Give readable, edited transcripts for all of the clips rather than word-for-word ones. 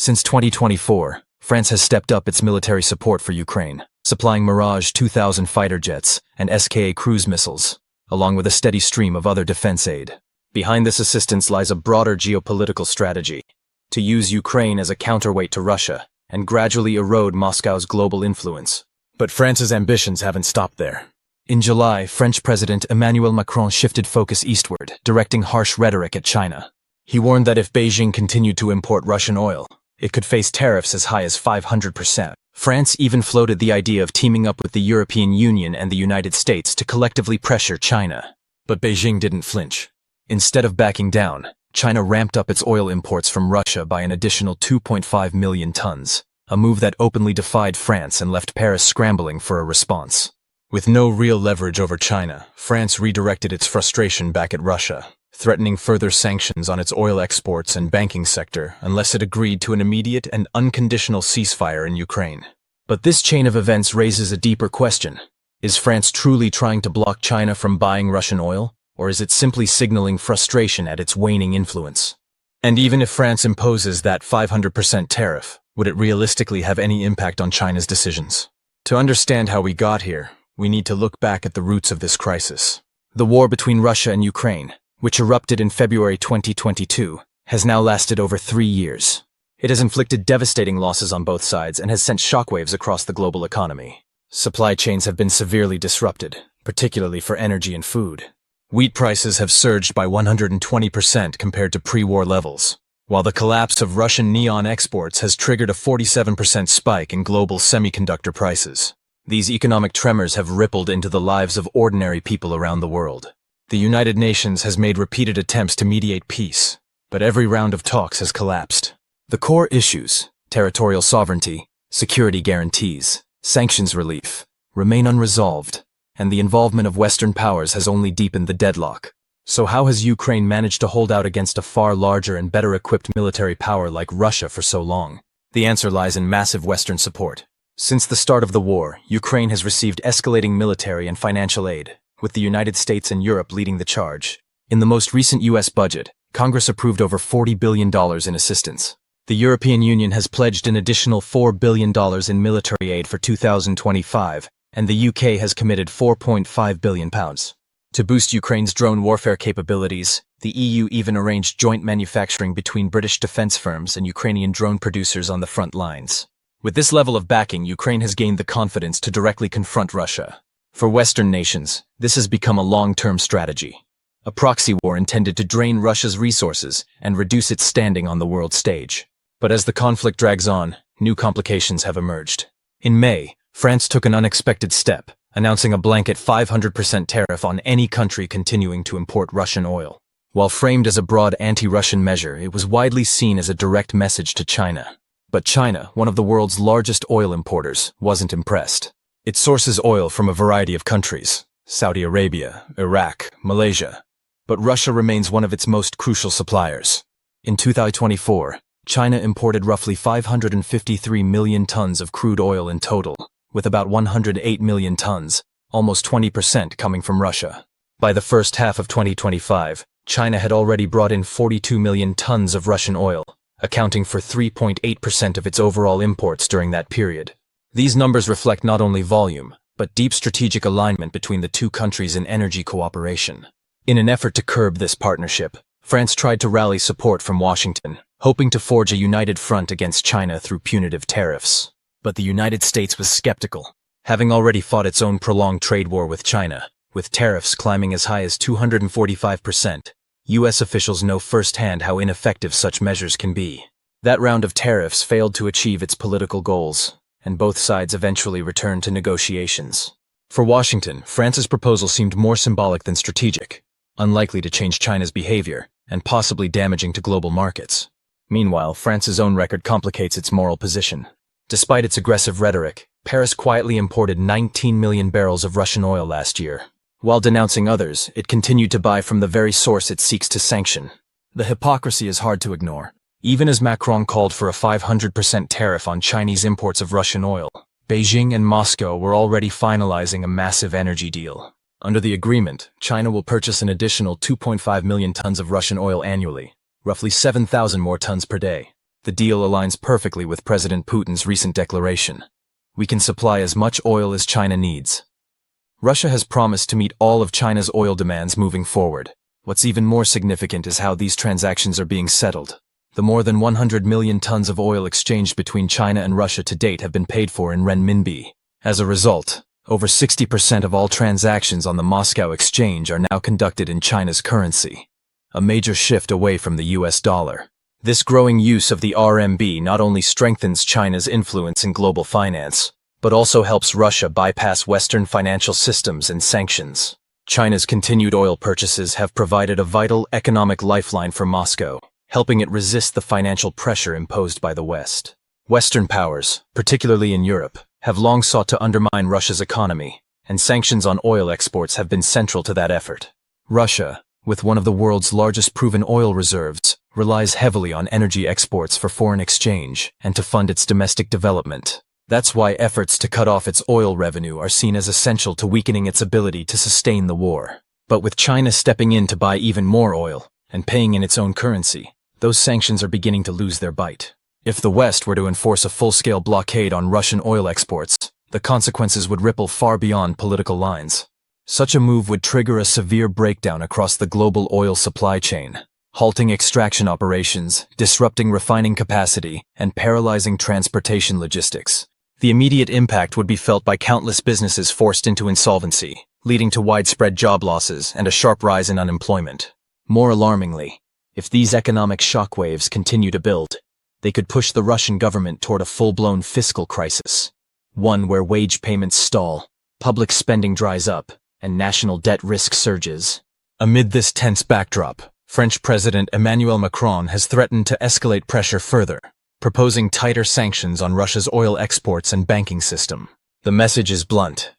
Since 2024, France has stepped up its military support for Ukraine, supplying Mirage 2000 fighter jets and SKA cruise missiles, along with a steady stream of other defense aid. Behind this assistance lies a broader geopolitical strategy: to use Ukraine as a counterweight to Russia and gradually erode Moscow's global influence. But France's ambitions haven't stopped there. In July, French President Emmanuel Macron shifted focus eastward, directing harsh rhetoric at China. He warned that if Beijing continued to import Russian oil, it could face tariffs as high as 500%. France even floated the idea of teaming up with the European Union and the United States to collectively pressure China. But Beijing didn't flinch. Instead of backing down, China ramped up its oil imports from Russia by an additional 2.5 million tons, a move that openly defied France and left Paris scrambling for a response. With no real leverage over China, France redirected its frustration back at Russia, threatening further sanctions on its oil exports and banking sector unless it agreed to an immediate and unconditional ceasefire in Ukraine. But this chain of events raises a deeper question. Is France truly trying to block China from buying Russian oil, or is it simply signaling frustration at its waning influence? And even if France imposes that 500% tariff, would it realistically have any impact on China's decisions? To understand how we got here, we need to look back at the roots of this crisis. The war between Russia and Ukraine, which erupted in February 2022, has now lasted over 3 years. It has inflicted devastating losses on both sides and has sent shockwaves across the global economy. Supply chains have been severely disrupted, particularly for energy and food. Wheat prices have surged by 120% compared to pre-war levels, while the collapse of Russian neon exports has triggered a 47% spike in global semiconductor prices. These economic tremors have rippled into the lives of ordinary people around the world. The United Nations has made repeated attempts to mediate peace, but every round of talks has collapsed. The core issues, territorial sovereignty, security guarantees, sanctions relief, remain unresolved, and the involvement of Western powers has only deepened the deadlock. So how has Ukraine managed to hold out against a far larger and better equipped military power like Russia for so long? The answer lies in massive Western support. Since the start of the war, Ukraine has received escalating military and financial aid, with the United States and Europe leading the charge. In the most recent U.S. budget, Congress approved over $40 billion in assistance. The European Union has pledged an additional $4 billion in military aid for 2025, and the UK has committed £4.5 billion. To boost Ukraine's drone warfare capabilities, the EU even arranged joint manufacturing between British defense firms and Ukrainian drone producers on the front lines. With this level of backing, Ukraine has gained the confidence to directly confront Russia. For Western nations, this has become a long-term strategy, a proxy war intended to drain Russia's resources and reduce its standing on the world stage. But as the conflict drags on, new complications have emerged. In May, France took an unexpected step, announcing a blanket 500% tariff on any country continuing to import Russian oil. While framed as a broad anti-Russian measure, it was widely seen as a direct message to China. But China, one of the world's largest oil importers, wasn't impressed. It sources oil from a variety of countries: Saudi Arabia, Iraq, Malaysia. But Russia remains one of its most crucial suppliers. In 2024, China imported roughly 553 million tons of crude oil in total, with about 108 million tons, almost 20%, coming from Russia. By the first half of 2025, China had already brought in 42 million tons of Russian oil, accounting for 3.8% of its overall imports during that period. These numbers reflect not only volume, but deep strategic alignment between the two countries in energy cooperation. In an effort to curb this partnership, France tried to rally support from Washington, hoping to forge a united front against China through punitive tariffs. But the United States was skeptical, having already fought its own prolonged trade war with China, with tariffs climbing as high as 245%. U.S. officials know firsthand how ineffective such measures can be. That round of tariffs failed to achieve its political goals, and both sides eventually returned to negotiations. For Washington, France's proposal seemed more symbolic than strategic, unlikely to change China's behavior, and possibly damaging to global markets. Meanwhile, France's own record complicates its moral position. Despite its aggressive rhetoric, Paris quietly imported 19 million barrels of Russian oil last year. While denouncing others, it continued to buy from the very source it seeks to sanction. The hypocrisy is hard to ignore. Even as Macron called for a 500% tariff on Chinese imports of Russian oil, Beijing and Moscow were already finalizing a massive energy deal. Under the agreement, China will purchase an additional 2.5 million tons of Russian oil annually, roughly 7,000 more tons per day. The deal aligns perfectly with President Putin's recent declaration. We can supply as much oil as China needs. Russia has promised to meet all of China's oil demands moving forward. What's even more significant is how these transactions are being settled. The more than 100 million tons of oil exchanged between China and Russia to date have been paid for in renminbi. As a result, over 60% of all transactions on the Moscow exchange are now conducted in China's currency, a major shift away from the US dollar. This growing use of the RMB not only strengthens China's influence in global finance, but also helps Russia bypass Western financial systems and sanctions. China's continued oil purchases have provided a vital economic lifeline for Moscow, helping it resist the financial pressure imposed by the West. Western powers, particularly in Europe, have long sought to undermine Russia's economy, and sanctions on oil exports have been central to that effort. Russia, with one of the world's largest proven oil reserves, relies heavily on energy exports for foreign exchange and to fund its domestic development. That's why efforts to cut off its oil revenue are seen as essential to weakening its ability to sustain the war. But with China stepping in to buy even more oil and paying in its own currency, those sanctions are beginning to lose their bite. If the West were to enforce a full-scale blockade on Russian oil exports, the consequences would ripple far beyond political lines. Such a move would trigger a severe breakdown across the global oil supply chain, halting extraction operations, disrupting refining capacity, and paralyzing transportation logistics. The immediate impact would be felt by countless businesses forced into insolvency, leading to widespread job losses and a sharp rise in unemployment. More alarmingly, if these economic shockwaves continue to build, they could push the Russian government toward a full-blown fiscal crisis, one where wage payments stall, public spending dries up, and national debt risk surges. Amid this tense backdrop, French President Emmanuel Macron has threatened to escalate pressure further, proposing tighter sanctions on Russia's oil exports and banking system. The message is blunt.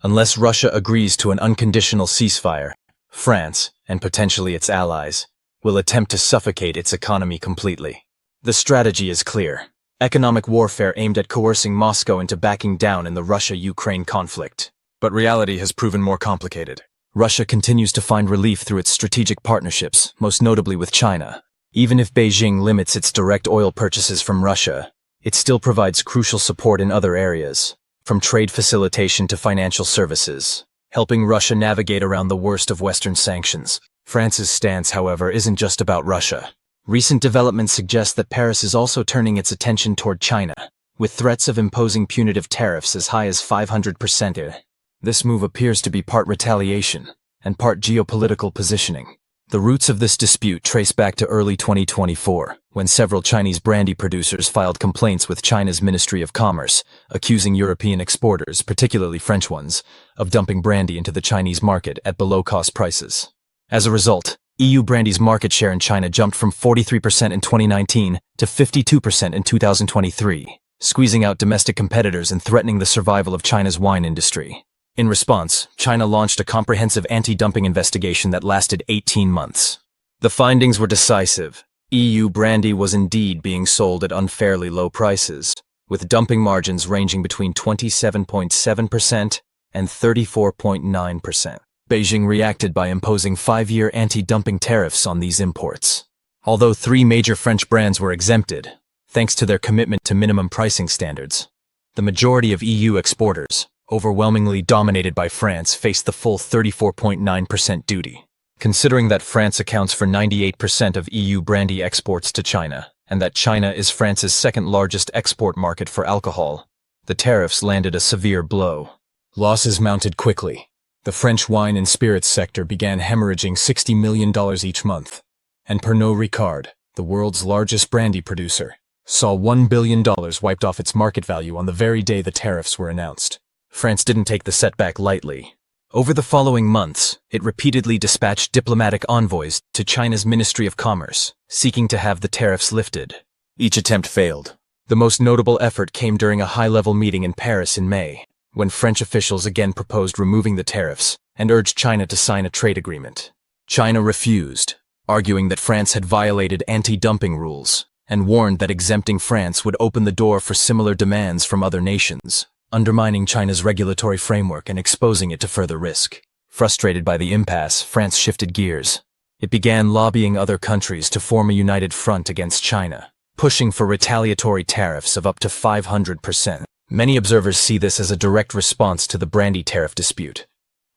Unless Russia agrees to an unconditional ceasefire, France, and potentially its allies, will attempt to suffocate its economy completely. The strategy is clear. Economic warfare aimed at coercing Moscow into backing down in the Russia-Ukraine conflict. But reality has proven more complicated. Russia continues to find relief through its strategic partnerships, most notably with China. Even if Beijing limits its direct oil purchases from Russia, it still provides crucial support in other areas, from trade facilitation to financial services, helping Russia navigate around the worst of Western sanctions. France's stance, however, isn't just about Russia. Recent developments suggest that Paris is also turning its attention toward China, with threats of imposing punitive tariffs as high as 500%. This move appears to be part retaliation and part geopolitical positioning. The roots of this dispute trace back to early 2024, when several Chinese brandy producers filed complaints with China's Ministry of Commerce, accusing European exporters, particularly French ones, of dumping brandy into the Chinese market at below-cost prices. As a result, EU brandy's market share in China jumped from 43% in 2019 to 52% in 2023, squeezing out domestic competitors and threatening the survival of China's wine industry. In response, China launched a comprehensive anti-dumping investigation that lasted 18 months. The findings were decisive. EU brandy was indeed being sold at unfairly low prices, with dumping margins ranging between 27.7% and 34.9%. Beijing reacted by imposing 5-year anti-dumping tariffs on these imports. Although 3 major French brands were exempted, thanks to their commitment to minimum pricing standards, the majority of EU exporters, overwhelmingly dominated by France, faced the full 34.9% duty. Considering that France accounts for 98% of EU brandy exports to China, and that China is France's second largest export market for alcohol, the tariffs landed a severe blow. Losses mounted quickly. The French wine and spirits sector began hemorrhaging $60 million each month, and Pernod Ricard, the world's largest brandy producer, saw $1 billion wiped off its market value on the very day the tariffs were announced. France didn't take the setback lightly. Over the following months, it repeatedly dispatched diplomatic envoys to China's Ministry of Commerce, seeking to have the tariffs lifted. Each attempt failed. The most notable effort came during a high-level meeting in Paris in May, when French officials again proposed removing the tariffs and urged China to sign a trade agreement. China refused, arguing that France had violated anti-dumping rules, and warned that exempting France would open the door for similar demands from other nations, undermining China's regulatory framework and exposing it to further risk. Frustrated by the impasse, France shifted gears. It began lobbying other countries to form a united front against China. pushing for retaliatory tariffs of up to 500%. Many observers see this as a direct response to the Brandy tariff dispute,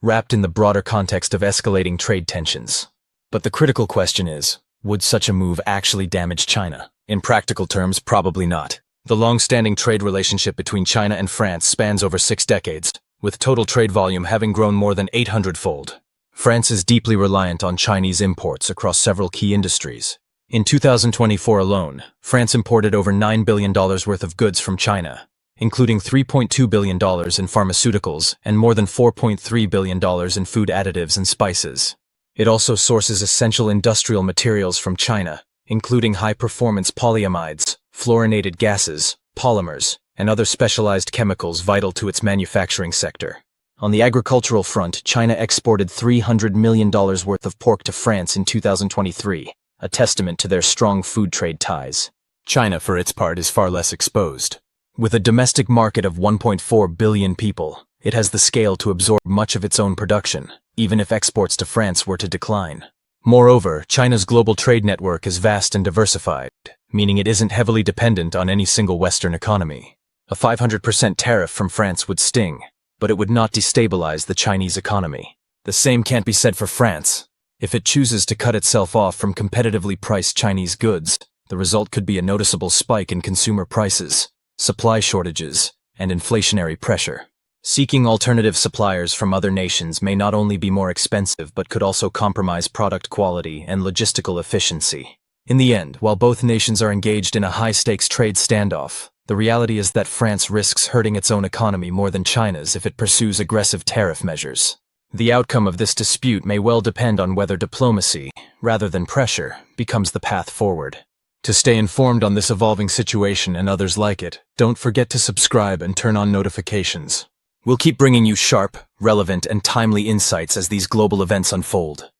wrapped in the broader context of escalating trade tensions. But the critical question is, would such a move actually damage China? In practical terms, probably not. The long-standing trade relationship between China and France spans over 6 decades, with total trade volume having grown more than 800-fold. France is deeply reliant on Chinese imports across several key industries. In 2024 alone, France imported over $9 billion worth of goods from China, including $3.2 billion in pharmaceuticals and more than $4.3 billion in food additives and spices. It also sources essential industrial materials from China, including high-performance polyamides, fluorinated gases, polymers, and other specialized chemicals vital to its manufacturing sector. On the agricultural front, China exported $300 million worth of pork to France in 2023, a testament to their strong food trade ties. China, for its part, is far less exposed. With a domestic market of 1.4 billion people, it has the scale to absorb much of its own production, even if exports to France were to decline. Moreover, China's global trade network is vast and diversified, meaning it isn't heavily dependent on any single Western economy. A 500% tariff from France would sting, but it would not destabilize the Chinese economy. The same can't be said for France. If it chooses to cut itself off from competitively priced Chinese goods, the result could be a noticeable spike in consumer prices, supply shortages, and inflationary pressure. Seeking alternative suppliers from other nations may not only be more expensive but could also compromise product quality and logistical efficiency. In the end, while both nations are engaged in a high-stakes trade standoff, the reality is that France risks hurting its own economy more than China's if it pursues aggressive tariff measures. The outcome of this dispute may well depend on whether diplomacy, rather than pressure, becomes the path forward. To stay informed on this evolving situation and others like it, don't forget to subscribe and turn on notifications. We'll keep bringing you sharp, relevant, and timely insights as these global events unfold.